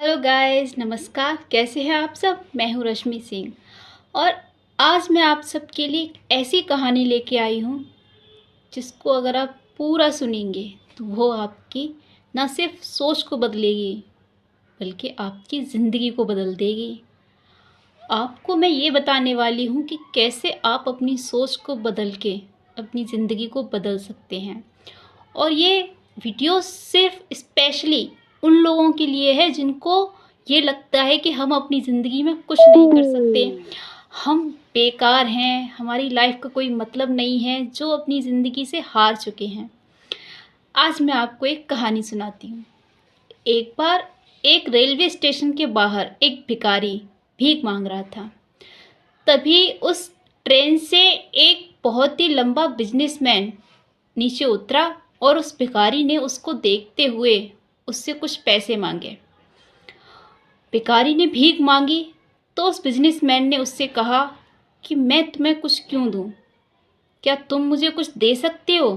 Hello guys, नमस्कार। कैसे हैं आप सब? मैं हूँ रश्मि सिंह और आज मैं आप सबके लिए एक ऐसी कहानी लेके आई हूँ जिसको अगर आप पूरा सुनेंगे तो वो आपकी ना सिर्फ सोच को बदलेगी बल्कि आपकी ज़िंदगी को बदल देगी। आपको मैं ये बताने वाली हूँ कि कैसे आप अपनी सोच को बदल के अपनी ज़िंदगी को बदल सकते हैं। और ये वीडियो सिर्फ स्पेशली उन लोगों के लिए है जिनको ये लगता है कि हम अपनी ज़िंदगी में कुछ नहीं कर सकते, हम बेकार हैं, हमारी लाइफ का कोई मतलब नहीं है, जो अपनी ज़िंदगी से हार चुके हैं। आज मैं आपको एक कहानी सुनाती हूँ। एक बार एक रेलवे स्टेशन के बाहर एक भिखारी भीख मांग रहा था। तभी उस ट्रेन से एक बहुत ही लंबा बिजनेसमैन नीचे उतरा और उस भिखारी ने उसको देखते हुए उससे कुछ पैसे मांगे। भिखारी ने भीख मांगी तो उस बिजनेसमैन ने उससे कहा कि मैं तुम्हें कुछ क्यों दूं, क्या तुम मुझे कुछ दे सकते हो?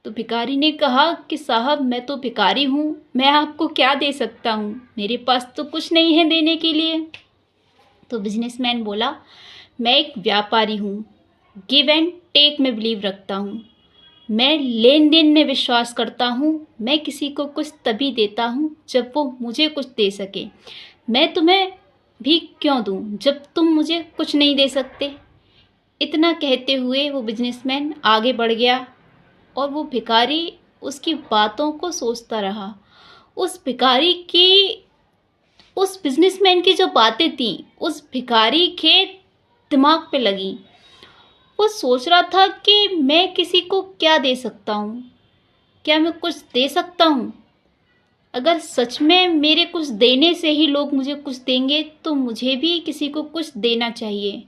तो भिखारी ने कहा कि साहब, मैं तो भिखारी हूँ, मैं आपको क्या दे सकता हूँ, मेरे पास तो कुछ नहीं है देने के लिए। तो बिजनेसमैन बोला, मैं एक व्यापारी हूँ, गिव एंड टेक में बिलीव रखता हूँ, मैं लेन देन में विश्वास करता हूँ, मैं किसी को कुछ तभी देता हूँ जब वो मुझे कुछ दे सके। मैं तुम्हें भीख क्यों दूँ जब तुम मुझे कुछ नहीं दे सकते। इतना कहते हुए वो बिजनेसमैन आगे बढ़ गया और वो भिखारी उसकी बातों को सोचता रहा। उस भिखारी की, उस बिजनेसमैन की जो बातें थीं उस भिखारी के दिमाग पे लगी। वो सोच रहा था कि मैं किसी को क्या दे सकता हूँ, क्या मैं कुछ दे सकता हूँ? अगर सच में मेरे कुछ देने से ही लोग मुझे कुछ देंगे तो मुझे भी किसी को कुछ देना चाहिए।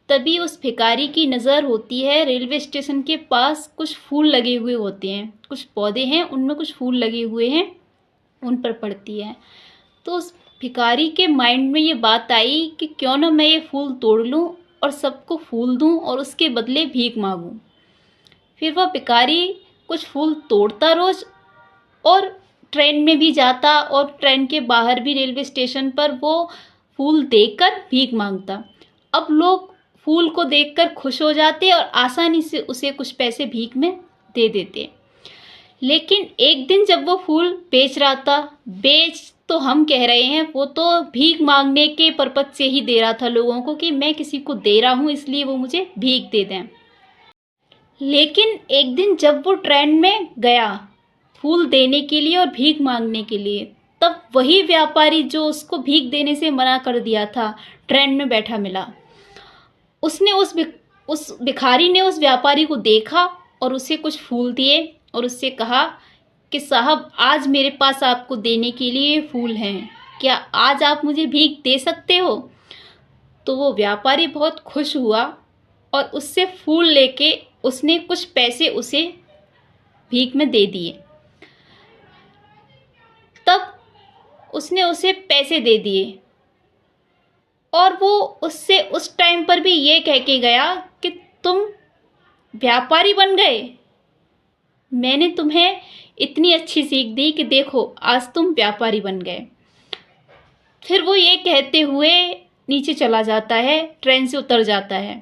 तभी उस भिखारी की नज़र होती है रेलवे स्टेशन के पास कुछ फूल लगे हुए होते हैं, कुछ पौधे हैं उनमें कुछ फूल लगे हुए हैं, उन पर पड़ती है। तो उस भिखारी के माइंड में ये बात आई कि क्यों ना मैं ये फूल तोड़ लूँ और सबको फूल दूँ और उसके बदले भीख मांगूँ। फिर वह भिखारी कुछ फूल तोड़ता रोज और ट्रेन में भी जाता और ट्रेन के बाहर भी रेलवे स्टेशन पर वो फूल देखकर भीख मांगता। अब लोग फूल को देखकर खुश हो जाते और आसानी से उसे कुछ पैसे भीख में दे देते। लेकिन एक दिन जब वो फूल बेच रहा था, बेच तो हम कह रहे हैं, वो तो भीख मांगने के पर्पज से ही दे रहा था लोगों को कि मैं किसी को दे रहा हूँ इसलिए वो मुझे भीख दे दें। लेकिन एक दिन जब वो ट्रेन में गया फूल देने के लिए और भीख मांगने के लिए, तब वही व्यापारी जो उसको भीख देने से मना कर दिया था ट्रेन में बैठा मिला। उसने उस भिखारी ने उस व्यापारी को देखा और उसे कुछ फूल दिए और उससे कहा कि साहब, आज मेरे पास आपको देने के लिए फूल हैं, क्या आज आप मुझे भीख दे सकते हो? तो वो व्यापारी बहुत खुश हुआ और उससे फूल लेके उसने कुछ पैसे उसे भीख में दे दिए। तब उसने उसे पैसे दे दिए और वो उससे उस टाइम पर भी ये कह के गया कि तुम व्यापारी बन गए, मैंने तुम्हें इतनी अच्छी सीख दी कि देखो आज तुम व्यापारी बन गए। फिर वो ये कहते हुए नीचे चला जाता है, ट्रेन से उतर जाता है।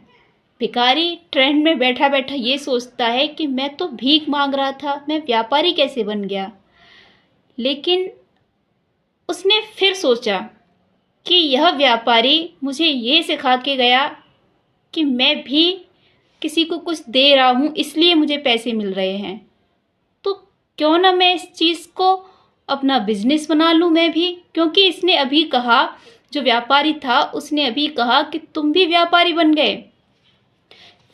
भिखारी ट्रेन में बैठा बैठा ये सोचता है कि मैं तो भीख मांग रहा था, मैं व्यापारी कैसे बन गया। लेकिन उसने फिर सोचा कि यह व्यापारी मुझे ये सिखा के गया कि मैं भी किसी को कुछ दे रहा हूँ इसलिए मुझे पैसे मिल रहे हैं, तो क्यों ना मैं इस चीज़ को अपना बिजनेस बना लूँ मैं भी। क्योंकि इसने अभी कहा, जो व्यापारी था उसने अभी कहा कि तुम भी व्यापारी बन गए।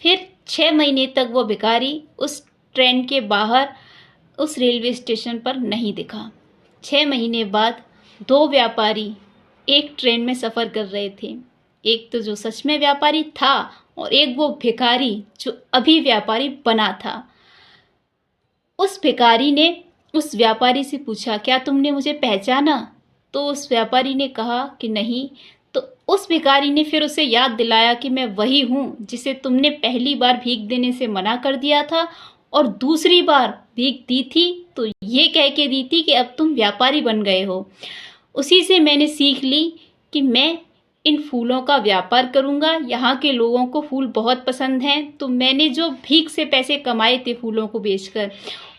फिर 6 महीने तक वो भिखारी उस ट्रेन के बाहर उस रेलवे स्टेशन पर नहीं दिखा। 6 महीने बाद 2 व्यापारी एक ट्रेन में सफ़र कर रहे थे। एक तो जो सच में व्यापारी था और एक वो भिखारी जो अभी व्यापारी बना था। उस भिखारी ने उस व्यापारी से पूछा, क्या तुमने मुझे पहचाना? तो उस व्यापारी ने कहा कि नहीं। तो उस भिखारी ने फिर उसे याद दिलाया कि मैं वही हूँ जिसे तुमने पहली बार भीख देने से मना कर दिया था और दूसरी बार भीख दी थी तो ये कह के दी थी कि अब तुम व्यापारी बन गए हो। उसी से मैंने सीख ली कि मैं इन फूलों का व्यापार करूँगा। यहाँ के लोगों को फूल बहुत पसंद हैं, तो मैंने जो भीख से पैसे कमाए थे फूलों को बेचकर,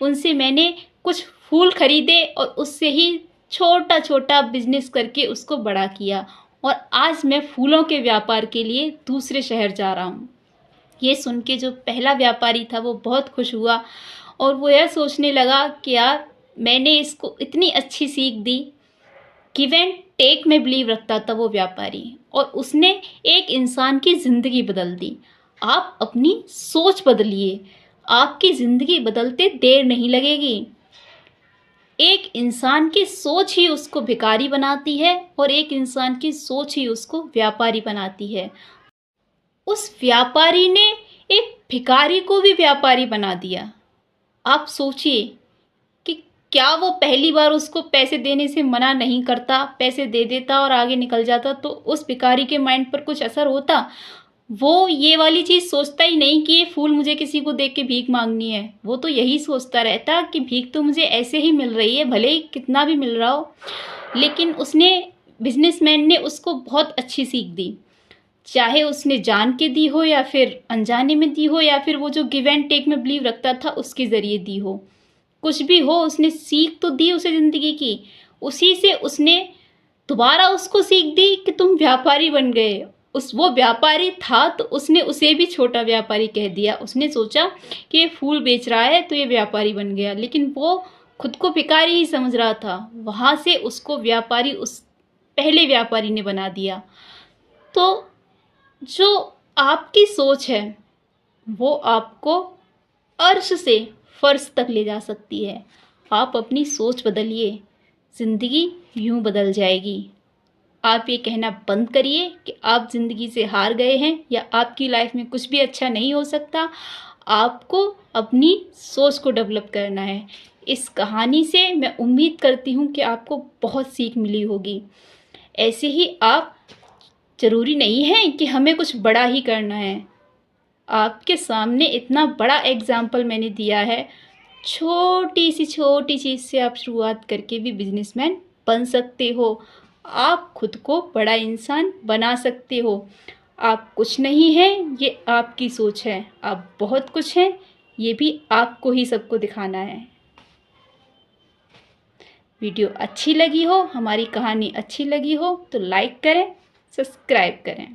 उनसे मैंने कुछ फूल खरीदे और उससे ही छोटा छोटा बिजनेस करके उसको बड़ा किया। और आज मैं फूलों के व्यापार के लिए दूसरे शहर जा रहा हूँ। ये सुन के जो पहला व्यापारी था वो बहुत खुश हुआ और वो यह सोचने लगा कि यार मैंने इसको इतनी अच्छी सीख दी। गिव एंड टेक में बिलीव रखता था वो व्यापारी, और उसने एक इंसान की ज़िंदगी बदल दी। आप अपनी सोच बदलिए, आपकी ज़िंदगी बदलते देर नहीं लगेगी। एक इंसान की सोच ही उसको भिखारी बनाती है और एक इंसान की सोच ही उसको व्यापारी बनाती है। उस व्यापारी ने एक भिखारी को भी व्यापारी बना दिया। आप सोचिए कि क्या वो पहली बार उसको पैसे देने से मना नहीं करता, पैसे दे देता और आगे निकल जाता, तो उस भिखारी के माइंड पर कुछ असर होता? वो ये वाली चीज़ सोचता ही नहीं कि ये फूल मुझे किसी को देख के भीख मांगनी है। वो तो यही सोचता रहता कि भीख तो मुझे ऐसे ही मिल रही है, भले ही कितना भी मिल रहा हो। लेकिन बिजनेसमैन ने उसको बहुत अच्छी सीख दी। चाहे उसने जान के दी हो या फिर अनजाने में दी हो, या फिर वो जो गिव एंड टेक में बिलीव रखता था उसके ज़रिए दी हो, कुछ भी हो, उसने सीख तो दी उसे ज़िंदगी की। उसी से उसने दोबारा उसको सीख दी कि तुम व्यापारी बन गए। वो व्यापारी था तो उसने उसे भी छोटा व्यापारी कह दिया। उसने सोचा कि ये फूल बेच रहा है तो ये व्यापारी बन गया, लेकिन वो खुद को भिखारी ही समझ रहा था। वहाँ से उसको व्यापारी उस पहले व्यापारी ने बना दिया। तो जो आपकी सोच है वो आपको अर्श से फर्श तक ले जा सकती है। आप अपनी सोच बदलिए, ज़िंदगी यूं बदल जाएगी। आप ये कहना बंद करिए कि आप ज़िंदगी से हार गए हैं या आपकी लाइफ में कुछ भी अच्छा नहीं हो सकता। आपको अपनी सोच को डेवलप करना है। इस कहानी से मैं उम्मीद करती हूँ कि आपको बहुत सीख मिली होगी। ऐसे ही आप, ज़रूरी नहीं है कि हमें कुछ बड़ा ही करना है। आपके सामने इतना बड़ा एग्जाम्पल मैंने दिया है। छोटी चीज़ से आप शुरुआत करके भी बिजनेसमैन बन सकते हो। आप खुद को बड़ा इंसान बना सकते हो। आप कुछ नहीं हैं, ये आपकी सोच है। आप बहुत कुछ हैं, ये भी आपको ही सबको दिखाना है। वीडियो अच्छी लगी हो, हमारी कहानी अच्छी लगी हो तो लाइक करें, सब्सक्राइब करें।